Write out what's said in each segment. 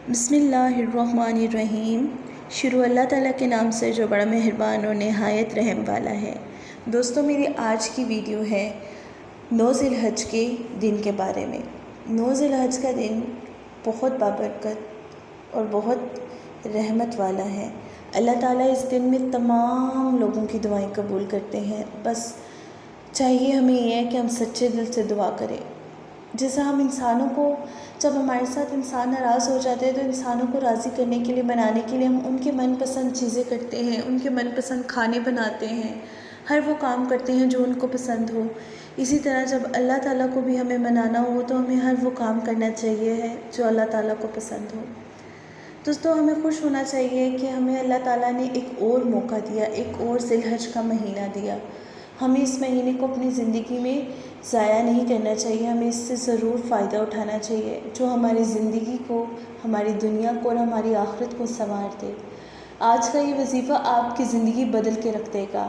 बिस्मिल्लाहिर्रहमानिर्रहीम। शुरू अल्लाह ताला के नाम से जो बड़ा मेहरबान और नहायत रहम वाला है। दोस्तों, मेरी आज की वीडियो है 9 ज़िलहज के दिन के बारे में। 9 ज़िलहज का दिन बहुत बाबरकत और बहुत रहमत वाला है। अल्लाह ताला इस दिन में तमाम लोगों की दुआएं कबूल करते हैं। बस चाहिए हमें ये है कि हम सच्चे दिल से दुआ करें। जैसे हम इंसानों को, जब हमारे साथ इंसान नाराज़ हो जाते हैं तो इंसानों को राज़ी करने के लिए, मनाने के लिए हम उनके मनपसंद चीज़ें करते हैं, उनके मनपसंद खाने बनाते हैं, हर वो काम करते हैं जो उनको पसंद हो। इसी तरह जब अल्लाह ताला को भी हमें मनाना हो तो हमें हर वो काम करना चाहिए है जो अल्लाह ताला को पसंद हो। दोस्तों, हमें खुश होना चाहिए कि हमें अल्लाह ताला ने एक और मौका दिया, एक और ज़िलहज का महीना दिया। हमें इस महीने को अपनी ज़िंदगी में ज़ाया नहीं करना चाहिए, हमें इससे ज़रूर फ़ायदा उठाना चाहिए जो हमारी ज़िंदगी को, हमारी दुनिया को और हमारी आखिरत को संवार दे। आज का ये वजीफ़ा आपकी ज़िंदगी बदल के रख देगा।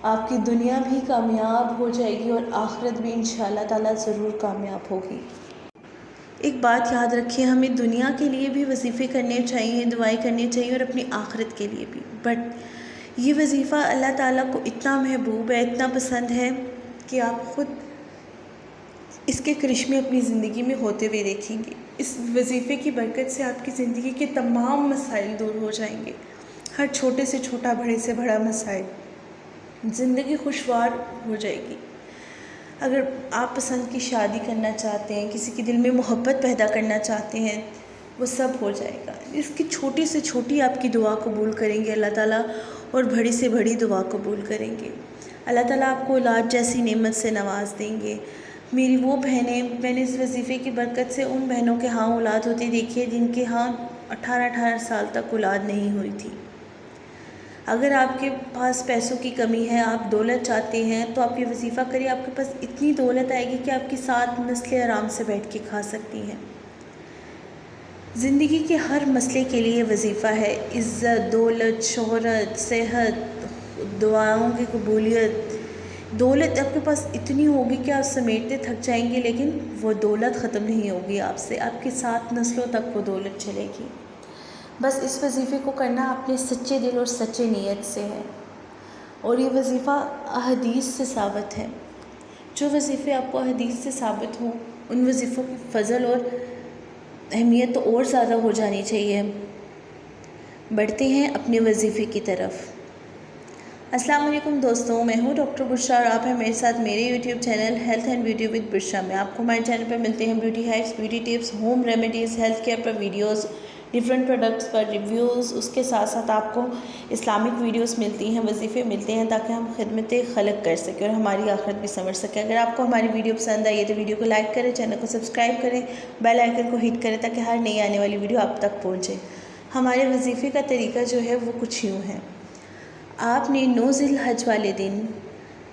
आपकी दुनिया भी कामयाब हो जाएगी और आखिरत भी इंशाअल्लाह ताला ज़रूर कामयाब होगी। एक बात याद रखिए, हमें दुनिया के लिए भी वजीफ़े करने चाहिए, दुआएं करनी चाहिए और अपनी आखिरत के लिए भी। बट ये वजीफ़ा अल्लाह ताला को इतना महबूब है, इतना पसंद है कि आप ख़ुद इसके करिश्मे अपनी ज़िंदगी में होते हुए देखेंगे। इस वजीफ़े की बरकत से आपकी ज़िंदगी के तमाम मसाइल दूर हो जाएंगे। हर छोटे से छोटा, बड़े से बड़ा मसाइल, ज़िंदगी खुशवार हो जाएगी। अगर आप पसंद की शादी करना चाहते हैं, किसी के दिल में मोहब्बत पैदा करना चाहते हैं, वो सब हो जाएगा। इसकी छोटी से छोटी आपकी दुआ कबूल करेंगे अल्लाह ताला और बड़ी से बड़ी दुआ कबूल करेंगे। अल्लाह ताला आपको औलाद जैसी नेमत से नवाज़ देंगे। मेरी वो बहनें, मैंने इस वजीफ़े की बरकत से उन बहनों के हाँ औलाद होती देखी है जिनके हाँ 18-18 साल तक औलाद नहीं हुई थी। अगर आपके पास पैसों की कमी है, आप दौलत चाहते हैं, तो आप ये वजीफ़ा करिए। आपके पास इतनी दौलत आएगी कि आपकी 7 नस्लें आराम से बैठ के खा सकती हैं। ज़िंदगी के हर मसले के लिए वजीफ़ा है। इज़्ज़त, दौलत, शोहरत, सेहत, दुआओं की कबूलियत। दौलत आपके पास इतनी होगी कि आप समेटते थक जाएंगे, लेकिन वो दौलत ख़त्म नहीं होगी आपसे। आपकी 7 नस्लों तक वो दौलत चलेगी। बस इस वजीफ़े को करना अपने सच्चे दिल और सच्चे नीयत से है। और ये वजीफ़ा अहदीस से साबित है। जो वजीफ़े आपको अहदीस से साबित हों, उन वजीफ़ों की फ़ज़ल और अहमियत तो और ज़्यादा हो जानी चाहिए। बढ़ते हैं अपने वजीफ़े की तरफ। अस्सलाम वालेकुम दोस्तों, मैं हूँ डॉक्टर बुशरा और आप हैं मेरे साथ मेरे YouTube channel health and beauty with Bushra में। आपको हमारे चैनल पर मिलते हैं beauty hacks, beauty tips, home remedies, health care पर वीडियोस, डिफरेंट प्रोडक्ट्स पर रिव्यूज़। उसके साथ साथ आपको इस्लामिक वीडियोस मिलती हैं, वजीफ़े मिलते हैं, ताकि हम खिदमत खलक कर सकें और हमारी आखिरत भी समझ सकें। अगर आपको हमारी वीडियो पसंद आई है तो वीडियो को लाइक करें, चैनल को सब्सक्राइब करें, बेल आइकन को हिट करें ताकि हर नई आने वाली वीडियो आप तक पहुँचे। हमारे वजीफ़े का तरीका जो है वो कुछ यूँ है। आपने 9 ज़िलहज वाले दिन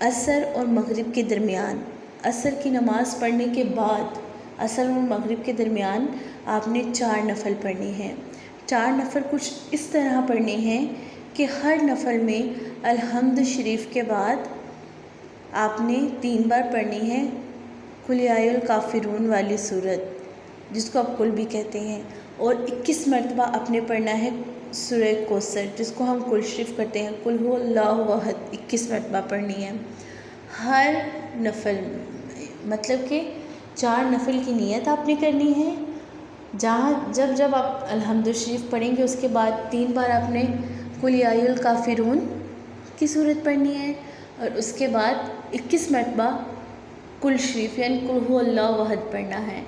असर और मगरिब के दरमियान, असर की नमाज़ पढ़ने के बाद असर और मगरिब के दरमियान आपने 4 नफल पढ़नी है। 4 नफल कुछ इस तरह पढ़ने हैं कि हर नफल में अल्हम्द शरीफ के बाद आपने 3 बार पढ़नी है कुल यायुल काफ़िरून वाली सूरत, जिसको आप कुल भी कहते हैं, और 21 मरतबा आपने पढ़ना है सूरह कौसर, जिसको हम कुल शरीफ करते हैं, कुल हु अल्लाहु अहद, 21 मरतबा पढ़नी है हर नफल। मतलब कि 4 नफल की नियत आपने करनी है। जब आप अल्हम्द शरीफ पढ़ेंगे उसके बाद 3 बार आपने कुल यायुल काफ़िरून की सूरत पढ़नी है और उसके बाद 21 मरतबा कुल शरीफ यानी कुल हु अल्लाहु अहद पढ़ना है।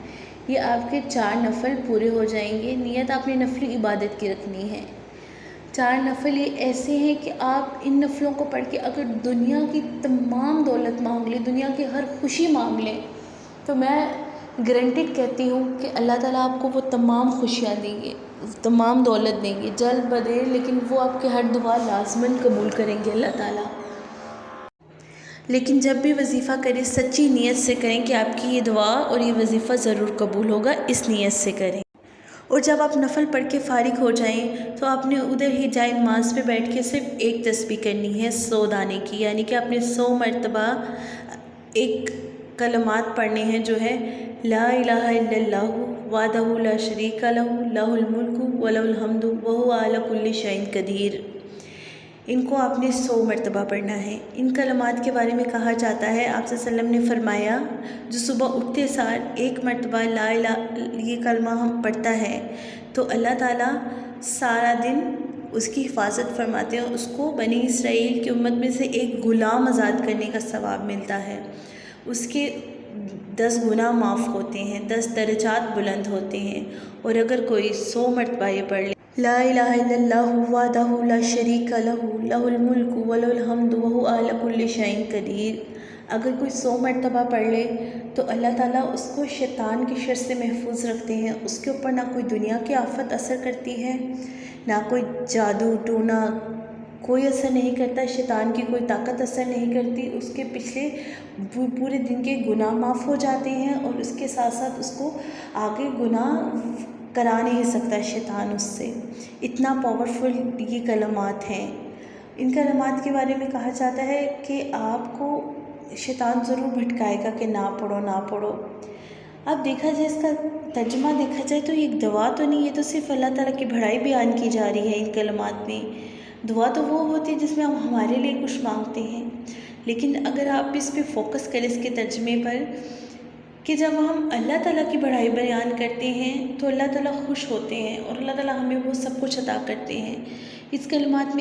ये आपके 4 नफल पूरे हो जाएंगे। नियत आपने नफली इबादत की रखनी है। 4 नफल ये ऐसे हैं कि आप इन नफलों को पढ़ के अगर दुनिया की तमाम दौलत मांग लें, दुनिया की हर खुशी मांग लें, तो मैं गारंटेड कहती हूँ कि अल्लाह ताला आपको वो तमाम खुशियाँ देंगे, तमाम दौलत देंगे जल्द बदेर, लेकिन वो आपकी हर दुआ लाजमन कबूल करेंगे अल्लाह ताला। लेकिन जब भी वजीफ़ा करें सच्ची नीयत से करें कि आपकी ये दुआ और ये वजीफ़ा ज़रूर कबूल होगा, इस नीयत से करें। और जब आप नफल पढ़ के फ़ारिग हो जाएं तो आपने उधर ही जाए नमाज पे बैठ के सिर्फ एक तस्बीह करनी है 100 दाने की, यानी कि आपने 100 मरतबा एक कलमात पढ़ने हैं जो है ला इलाहा इल्लल्लाहु वहदहु ला शरीका लहु लहुल मुल्कु व लहुल हम्दु व हुवा अला कुल्लि शैइन कदीर। इनको आपने 100 मरतबा पढ़ना है। इन कलमात के बारे में कहा जाता है, आप सल्लल्लाहु अलैहि वसल्लम ने फरमाया, जो सुबह उठते सार 1 मरतबा ला इलाहा ये कलमा हम पढ़ता है तो अल्लाह ताला सारा दिन उसकी हिफाजत फरमाते हैं। उसको बनी इसराइल की उम्मत में से एक ग़ुलाम आज़ाद करने का सवाब मिलता है। उसके 10 गुनाह माफ़ होते हैं, 10 दर्जात बुलंद होते हैं। और अगर कोई 100 मरतबा ये पढ़ ले, ला इलाहा इल्लल्लाहु वहदहु ला शरीका लहु लहुल मुल्कु व लहुल हम्दु व हुवा अला कुल्लि शैइन कदीर, अगर कोई 100 मरतबा पढ़ ले तो अल्लाह ताला उसको शैतान के शर से महफूज रखते हैं। उसके ऊपर ना कोई दुनिया की आफत असर करती है, ना कोई जादू टोना कोई असर नहीं करता, शैतान की कोई ताकत असर नहीं करती। उसके पिछले पूरे दिन के गुनाह माफ़ हो जाते हैं और उसके साथ साथ उसको आगे गुनाह करा नहीं सकता शैतान उससे। इतना पावरफुल ये कलमात हैं। इन कलमात के बारे में कहा जाता है कि आपको शैतान ज़रूर भटकाएगा कि ना पढ़ो ना पढ़ो। अब देखा जाए, इसका तर्जुमा देखा जाए तो ये एक दवा तो नहीं है, तो सिर्फ अल्लाह ताला की बड़ाई बयान की जा रही है इन कलमात में। दुआ तो वो होती है जिसमें हम हमारे लिए कुछ मांगते हैं, लेकिन अगर आप इस पे फोकस करें इसके तर्जुमे पर कि जब हम अल्लाह ताला की बड़ाई बयान करते हैं तो अल्लाह ताला खुश होते हैं और अल्लाह ताला हमें वो सब कुछ अता करते हैं। इन कलमात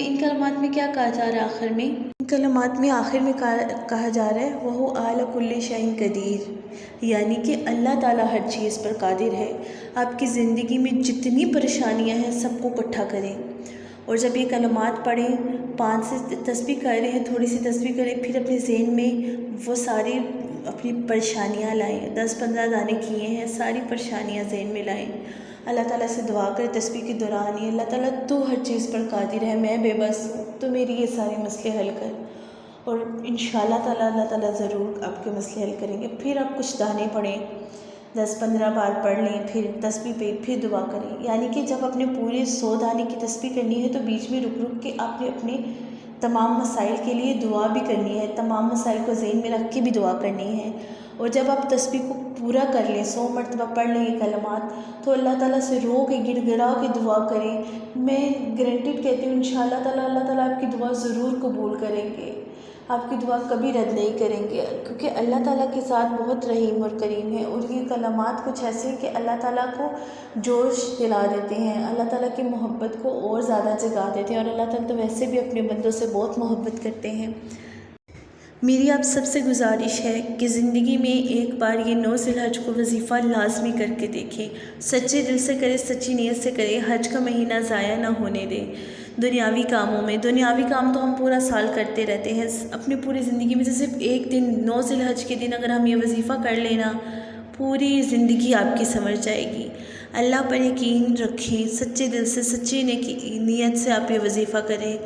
में क्या कहा जा रहा है आखिर में? इन कलमात में आखिर में कहा जा रहा है वहु अला कुल्लि शैइन कदीर, यानी कि अल्लाह ताला हर चीज़ पर कादिर है। आपकी ज़िंदगी में जितनी परेशानियां हैं सबको इकट्ठा करें और जब ये कलमात पढ़ें, 5 से तस्बीह कर रहे हैं, थोड़ी सी तस्बीह करें, फिर अपने ज़हन में वो सारी अपनी परेशानियां लाएं। 10-15 दाने किए हैं, सारी परेशानियां ज़हन में लाएं। अल्लाह ताला से दुआ करें तस्बीह के दौरान ही, अल्लाह ताला तू हर चीज़ पर कादिर है, मैं बेबस हूँ, तो मेरी ये सारे मसले हल कर। और इंशाअल्लाह ताला अल्लाह ताला ज़रूर आपके मसले हल करेंगे। फिर आप कुछ दाने पढ़ें, 10-15 बार पढ़ लें, फिर तस्बीह पे फिर दुआ करें। यानी कि जब अपने पूरे 100 दाने की तस्बीह करनी है तो बीच में रुक रुक के आपने अपने तमाम मसाइल के लिए दुआ भी करनी है, तमाम मसाइल को ज़हन में रख के भी दुआ करनी है। और जब आप तस्बीह को पूरा कर लें, 100 मरतबा पढ़ लें ये कलमात, तो अल्लाह ताला से रो के गिड़गिड़ा के दुआ करें। मैं गारंटीड कहती हूँ इंशाअल्लाह ताला अल्लाह ताला आपकी दुआ ज़रूर कबूल करेंगे, आपकी दुआ कभी रद्द नहीं करेंगे, क्योंकि अल्लाह ताला के साथ बहुत रहीम और करीम है। और ये कलमात कुछ ऐसे हैं कि अल्लाह ताला को जोश दिला देते हैं, अल्लाह ताला की मोहब्बत को और ज़्यादा जगा देते हैं। और अल्लाह ताला तो वैसे भी अपने बंदों से बहुत मोहब्बत करते हैं। मेरी आप सबसे गुजारिश है कि ज़िंदगी में एक बार ये 9 ज़िलहज को वजीफ़ा लाजमी करके देखें। सच्चे दिल से करें, सच्ची नीयत से करें, हज का महीना ज़ाया ना होने दें। दुनियावी कामों में, दुनियावी काम तो हम पूरा साल करते रहते हैं, अपनी पूरी ज़िंदगी में से सिर्फ एक दिन 9 ज़िलहज के दिन अगर हम ये वजीफ़ा कर लेना, पूरी ज़िंदगी आपकी संवर जाएगी। अल्लाह पर यकीन रखें, सच्चे दिल से, सच्ची नीयत से आप ये वजीफ़ा करें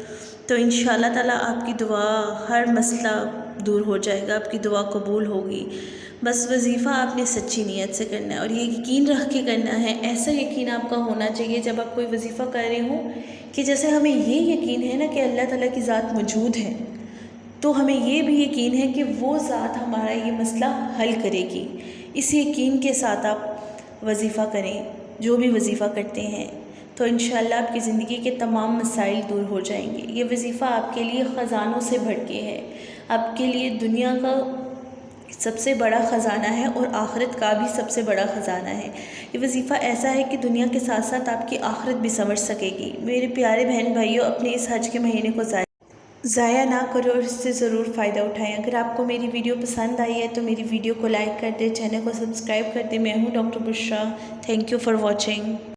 तो इंशाअल्लाह ताला आपकी दुआ, हर मसला दूर हो जाएगा, आपकी दुआ कबूल होगी। बस वजीफ़ा आपने सच्ची नीयत से करना है और ये यकीन रख के करना है। ऐसा यकीन आपका होना चाहिए जब आप कोई वजीफ़ा कर रहे हो कि जैसे हमें ये यकीन है ना कि अल्लाह ताला की ज़ात मौजूद है, तो हमें ये भी यकीन है कि वो ज़ात हमारा ये मसला हल करेगी। इस यकीन के साथ आप वजीफ़ा करें, जो भी वजीफ़ा करते हैं, तो इंशाअल्लाह आपकी ज़िंदगी के तमाम मसाइल दूर हो जाएंगे। ये वजीफ़ा आपके लिए ख़जानों से भर के है, आपके लिए दुनिया का सबसे बड़ा ख़जाना है और आखिरत का भी सबसे बड़ा ख़जाना है। ये वजीफ़ा ऐसा है कि दुनिया के साथ साथ आपकी आखिरत भी संवर सकेगी। मेरे प्यारे बहन भाइयों, अपने इस हज के महीने को ज़ाया ना करो और इससे ज़रूर फ़ायदा उठाएं। अगर आपको मेरी वीडियो पसंद आई है तो मेरी वीडियो को लाइक कर दें, चैनल को सब्सक्राइब कर दें। मैं हूँ doctor Bushra. Thank you for watching.